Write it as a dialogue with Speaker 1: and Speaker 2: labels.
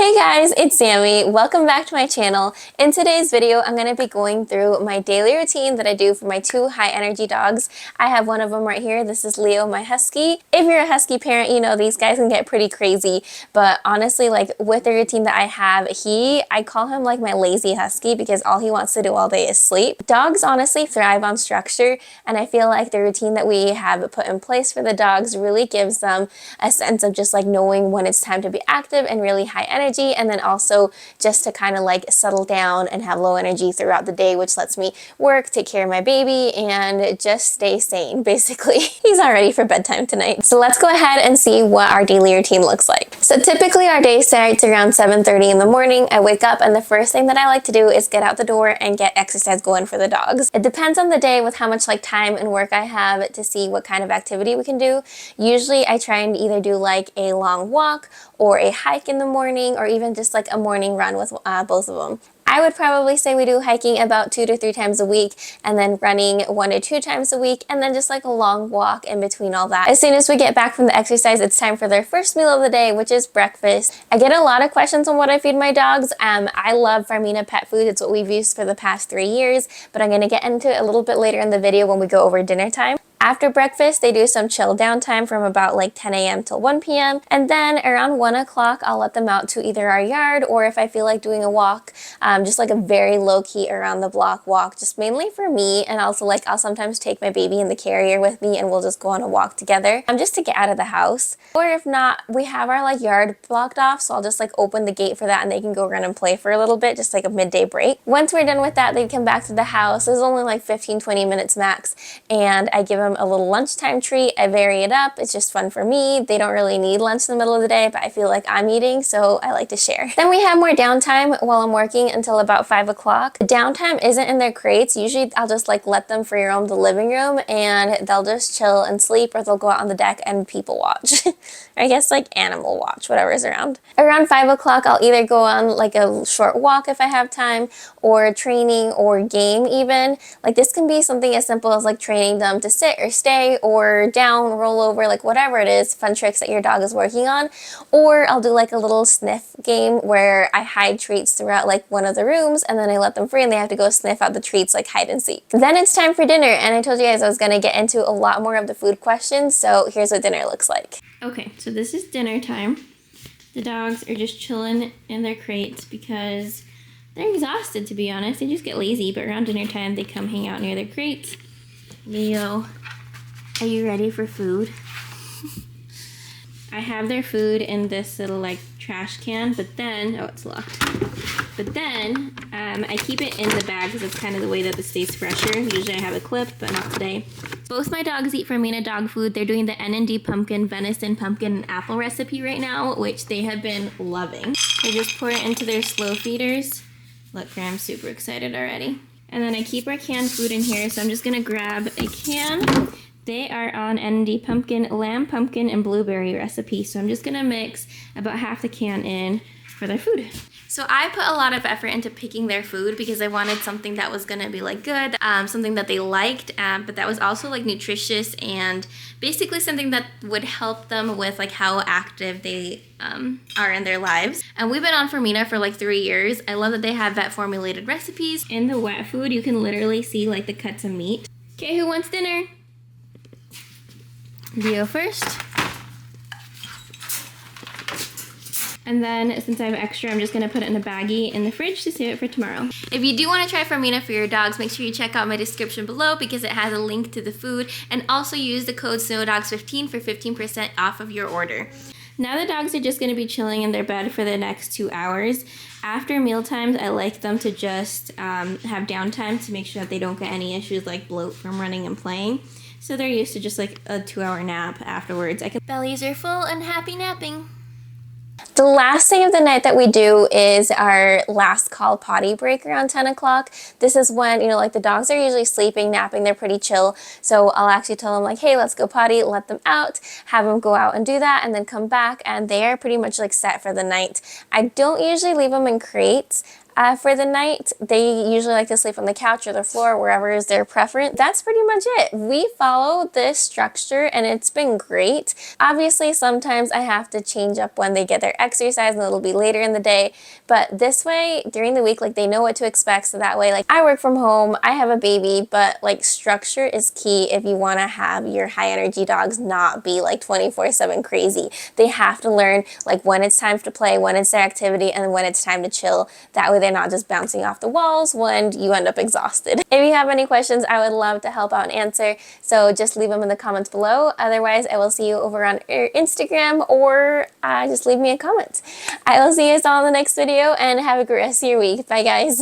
Speaker 1: Hey guys, it's Sammy. Welcome back to my channel. In today's video, I'm going to be going through my daily routine that I do for my two high energy dogs. I have one of them right here. This is Leo, my husky. If you're a husky parent, you know these guys can get pretty crazy, but honestly, like with the routine that I have, I call him like my lazy husky because all he wants to do all day is sleep. Dogs honestly thrive on structure, and I feel like the routine that we have put in place for the dogs really gives them a sense of just like knowing when it's time to be active and really high energy, and then also just to kind of like settle down and have low energy throughout the day, which lets me work, take care of my baby, and just stay sane basically. He's all ready for bedtime tonight. So let's go ahead and see what our daily routine looks like. So typically our day starts around 7:30 in the morning. I wake up and the first thing that I like to do is get out the door and get exercise going for the dogs. It depends on the day with how much like time and work I have to see what kind of activity we can do. Usually I try and either do like a long walk or a hike in the morning, or even just like a morning run with both of them. I would probably say we do hiking about 2 to 3 times a week, and then running 1 to 2 times a week, and then just like a long walk in between all that. As soon as we get back from the exercise, it's time for their first meal of the day, which is breakfast. I get a lot of questions on what I feed my dogs. I love Farmina pet food. It's what we've used for the past 3 years, but I'm going to get into it a little bit later in the video when we go over dinner time. After breakfast, they do some chill down time from about like 10 a.m. till 1 p.m. And then around 1 o'clock, I'll let them out to either our yard, or if I feel like doing a walk, just like a very low key around the block walk, just mainly for me. And also like I'll sometimes take my baby in the carrier with me and we'll just go on a walk together, just to get out of the house. Or if not, we have our like yard blocked off, so I'll just like open the gate for that and they can go run and play for a little bit, just like a midday break. Once we're done with that, they come back to the house. It's only like 15-20 minutes max, and I give them a little lunchtime treat. I vary it up. It's just fun for me. They don't really need lunch in the middle of the day, but I feel like I'm eating, so I like to share. Then we have more downtime while I'm working until about 5 o'clock. The downtime isn't in their crates. Usually I'll just like let them free roam the living room and they'll just chill and sleep, or they'll go out on the deck and people watch. I guess like animal watch, whatever's around. Around 5 o'clock, I'll either go on like a short walk if I have time, or training or game even. Like this can be something as simple as like training them to sit or stay or down, roll over, like whatever it is, fun tricks that your dog is working on. Or I'll do like a little sniff game where I hide treats throughout like one of the rooms, and then I let them free and they have to go sniff out the treats like hide and seek. Then it's time for dinner, and I told you guys I was going to get into a lot more of the food questions, so here's what dinner looks like. Okay, so this is dinner time. The dogs are just chilling in their crates because they're exhausted, to be honest. They just get lazy, but around dinner time they come hang out near their crates. Leo, are you ready for food? I have their food in this little like trash can, but then, oh, it's locked. But then I keep it in the bag because it's kind of the way that it stays fresher. Usually I have a clip, but not today. Both my dogs eat Farmina dog food. They're doing the N&D Pumpkin, Venison, Pumpkin, and Apple recipe right now, which they have been loving. I just pour it into their slow feeders. Look, Graham's super excited already. And then I keep our canned food in here, so I'm just gonna grab a can. They are on N&D Pumpkin Lamb Pumpkin and Blueberry recipe, so I'm just gonna mix about half the can in for their food. So I put a lot of effort into picking their food because I wanted something that was gonna be like good, something that they liked, but that was also like nutritious, and basically something that would help them with like how active they are in their lives. And we've been on Farmina for like 3 years. I love that they have vet formulated recipes. In the wet food, you can literally see like the cuts of meat. Okay, who wants dinner? Leo first. And then since I have extra, I'm just gonna put it in a baggie in the fridge to save it for tomorrow. If you do want to try Farmina for your dogs, make sure you check out my description below because it has a link to the food, and also use the code SNOWDOGS15 for 15% off of your order. Now the dogs are just gonna be chilling in their bed for the next 2 hours. After meal times, I like them to just have downtime to make sure that they don't get any issues like bloat from running and playing. So they're used to just like a 2-hour nap afterwards. Bellies are full and happy napping. The last thing of the night that we do is our last call potty break around 10 o'clock. This is when, you know, like the dogs are usually sleeping, napping, they're pretty chill. So I'll actually tell them like, hey, let's go potty, let them out, have them go out and do that, and then come back, and they are pretty much like set for the night. I don't usually leave them in crates. For the night, they usually like to sleep on the couch or the floor, wherever is their preference. That's pretty much it. We follow this structure and it's been great. Obviously, sometimes I have to change up when they get their exercise and it'll be later in the day, but this way, during the week, like they know what to expect, so that way, like I work from home, I have a baby, but like structure is key if you want to have your high energy dogs not be like 24/7 crazy. They have to learn like when it's time to play, when it's their activity, and when it's time to chill. That way they're not just bouncing off the walls when you end up exhausted. If you have any questions, I would love to help out and answer, so just leave them in the comments below. Otherwise, I will see you over on Instagram, or just leave me a comment. I will see you all in the next video, and have a great rest of your week. Bye guys.